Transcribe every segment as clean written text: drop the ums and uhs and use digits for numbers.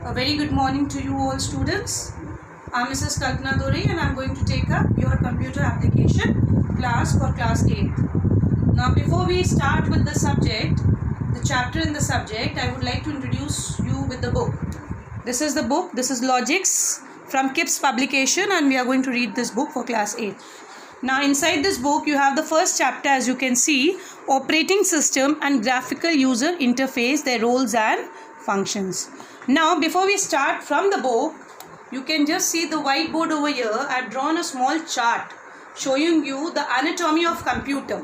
A very good morning to you all students. I'm Mrs. Kalpana Dore and I'm going to take up your computer application class for class 8. Now before we start with the subject, the chapter in the subject, I would like to introduce you with the book. This is the book, this is Logics from KIPS publication, and we are going to read this book for class 8. Now inside this book you have the first chapter, as you can see, operating system and graphical user interface, their roles and functions. Now before we start from the book, you can just see the whiteboard over here. I have drawn a small chart showing you the anatomy of computer.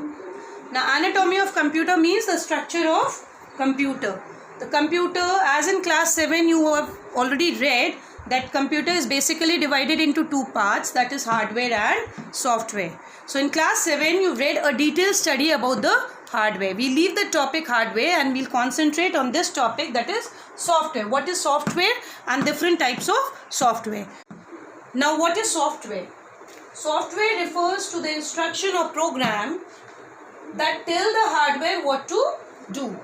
Now anatomy of computer means the structure of computer. The computer, as in class 7 you have already read, that computer is basically divided into two parts, that is hardware and software. So in class 7 you read a detailed study about the hardware. We leave the topic hardware and we'll concentrate on this topic, that is software. What is software and different types of software. Now what is software? Software refers to the instruction or program that tell the hardware what to do.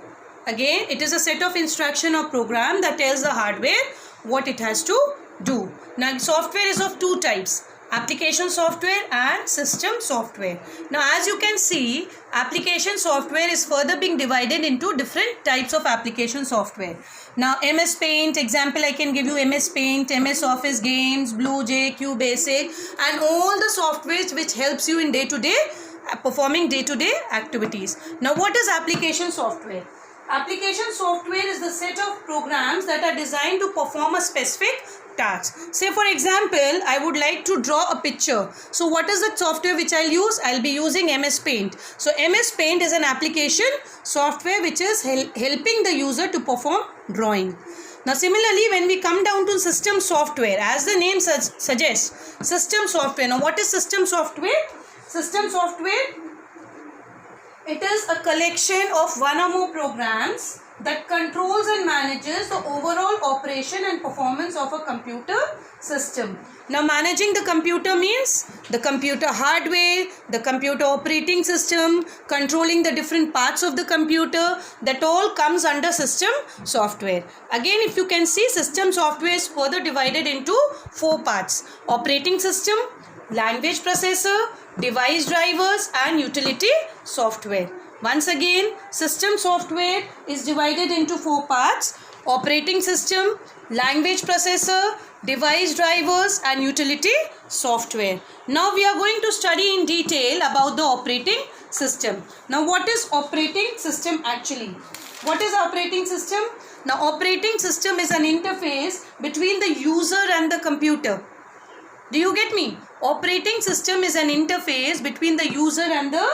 Again, it is a set of instruction or program that tells the hardware what it has to do. Now software is of two types, application software and system software. Now as you can see, application software is further being divided into different types of application software. Now MS Paint, example I can give you MS Paint, MS Office Games, BlueJ, QBasic, and all the softwares which helps you in performing day-to-day activities. Now what is application software? Application software is the set of programs that are designed to perform a specific task. Say for example, I would like to draw a picture. So what is the software which I'll use? I'll be using MS Paint. So MS Paint is an application software which is helping the user to perform drawing. Now similarly, when we come down to system software, as the name suggests, system software. Now what is system software? System software, it is a collection of one or more programs that controls and manages the overall operation and performance of a computer system. Now managing the computer means the computer hardware, the computer operating system, controlling the different parts of the computer, that all comes under system software. Again, if you can see, system software is further divided into four parts: operating system, language processor, device drivers and utility software. Once again, system software is divided into four parts: operating system, language processor, device drivers and utility software. Now we are going to study in detail about the operating system. Now what is operating system actually? What is operating system? Now operating system is an interface between the user and the computer. Do you get me? Operating system is an interface between the user and the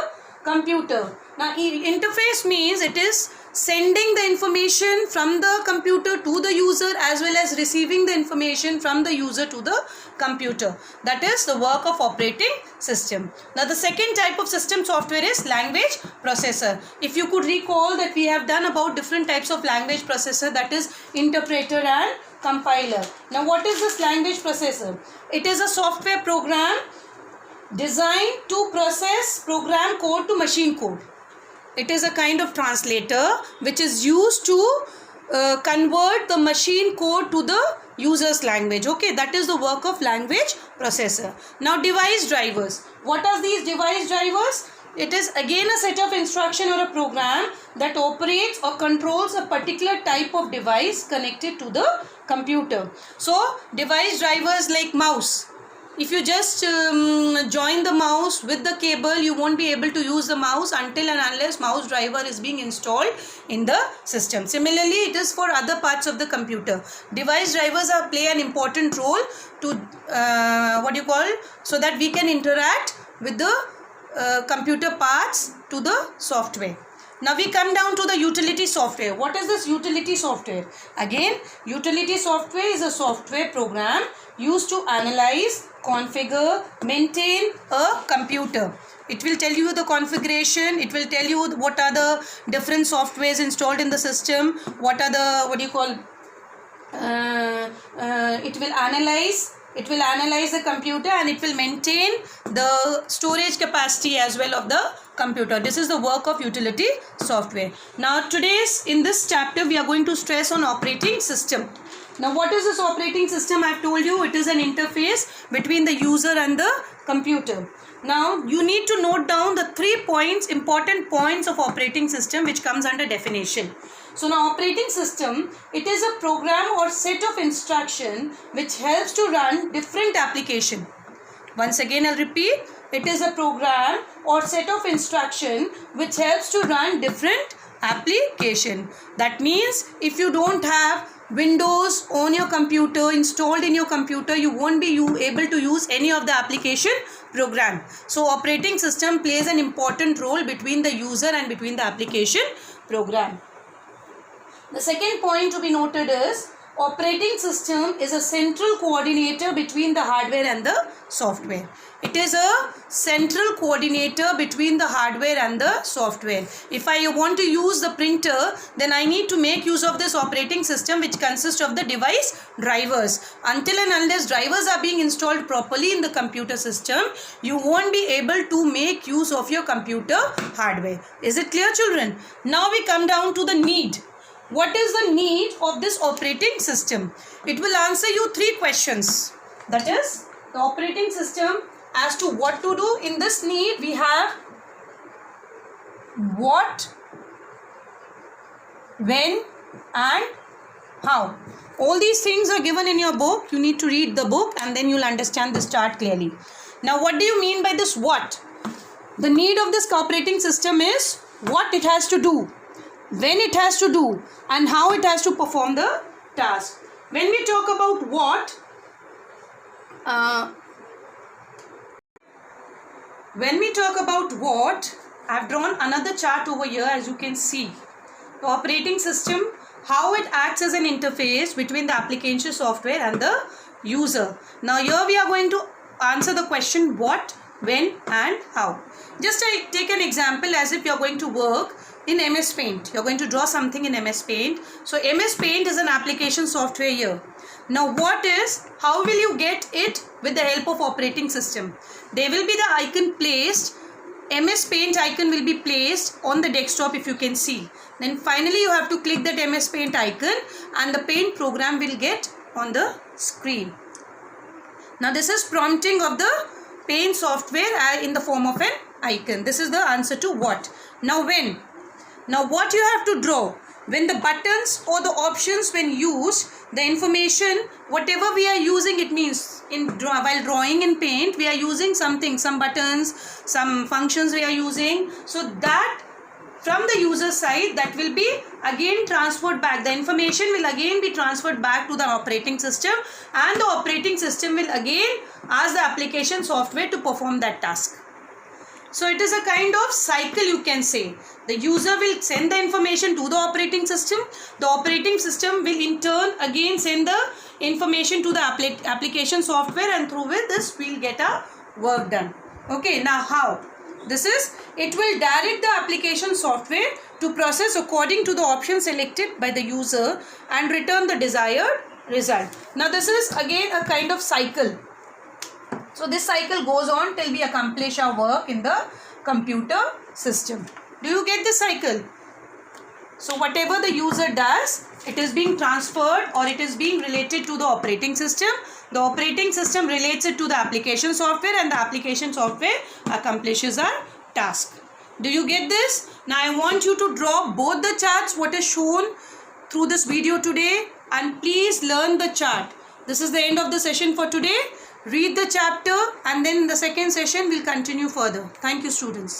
computer. Now interface means it is sending the information from the computer to the user as well as receiving the information from the user to the computer. That is the work of operating system. Now the second type of system software is language processor. If you could recall that we have done about different types of language processor, that is interpreter and compiler. Now what is this language processor? It is a software program designed to process program code to machine code. It is a kind of translator which is used to convert the machine code to the user's language. Okay, that is the work of language processor. Now device drivers. What are these device drivers? It is again a set of instruction or a program that operates or controls a particular type of device connected to the computer. So device drivers like mouse. If you just join the mouse with the cable, you won't be able to use the mouse until and unless mouse driver is being installed in the system. Similarly, it is for other parts of the computer. Device drivers play an important role to so that we can interact with the computer parts to the software. Now we come down to the utility software. What is this utility software? Again, utility software is a software program used to analyze, configure, maintain a computer. It will tell you the configuration, it will tell you what are the different softwares installed in the system, what are the, it will analyze the computer and it will maintain the storage capacity as well of the computer. This is the work of utility software. Now in this chapter we are going to stress on operating system. Now what is this operating system? I have told you it is an interface between the user and the computer. Now you need to note down the 3 points, important points of operating system which comes under definition. So now operating system, it is a program or set of instruction which helps to run different application. Once again I'll repeat, it is a program or set of instruction which helps to run different application. That means if you don't have Windows on your computer, installed in your computer, you won't be able to use any of the application program. So operating system plays an important role between the user and between the application program. The second point to be noted is operating system is a central coordinator between the hardware and the software. It is a central coordinator between the hardware and the software. If I want to use the printer, then I need to make use of this operating system which consists of the device drivers. Until and unless drivers are being installed properly in the computer system, you won't be able to make use of your computer hardware. Is it clear, children? Now we come down to the need. What is the need of this operating system? It will answer you 3 questions. That is, the operating system as to what to do. In this need, we have what, when and how. All these things are given in your book. You need to read the book and then you'll understand this chart clearly. Now, what do you mean by this what? The need of this operating system is what it has to do, when it has to do, and how it has to perform the task. When we talk about what, I have drawn another chart over here, as you can see. The operating system, how it acts as an interface between the application software and the user. Now here we are going to answer the question what, when and how. Just take an example as if you are going to work in MS Paint. You are going to draw something in MS Paint. So MS Paint is an application software here. Now how will you get it? With the help of operating system. There will be the icon placed, MS Paint icon will be placed on the desktop if you can see. Then finally you have to click that MS Paint icon and the Paint program will get on the screen. Now this is prompting of the Paint software in the form of an icon. This is the answer to what. Now when? Now what you have to draw? When the buttons or the options when used, the information, whatever we are using, it means while drawing in Paint, we are using something, some buttons, some functions we are using. So that from the user side, that will be again transferred back. The information will again be transferred back to the operating system and the operating system will again ask the application software to perform that task. So it is a kind of cycle, you can say. The user will send the information to the operating system. The operating system will in turn again send the information to the application software, and through with this we will get our work done. Okay, now how? This is, it will direct the application software to process according to the option selected by the user and return the desired result. Now this is again a kind of cycle. So this cycle goes on till we accomplish our work in the computer system. Do you get this cycle? So whatever the user does, it is being transferred or it is being related to the operating system. The operating system relates it to the application software and the application software accomplishes our task. Do you get this? Now I want you to draw both the charts what is shown through this video today, and please learn the chart. This is the end of the session for today. Read the chapter and then the second session will continue further. Thank you, students.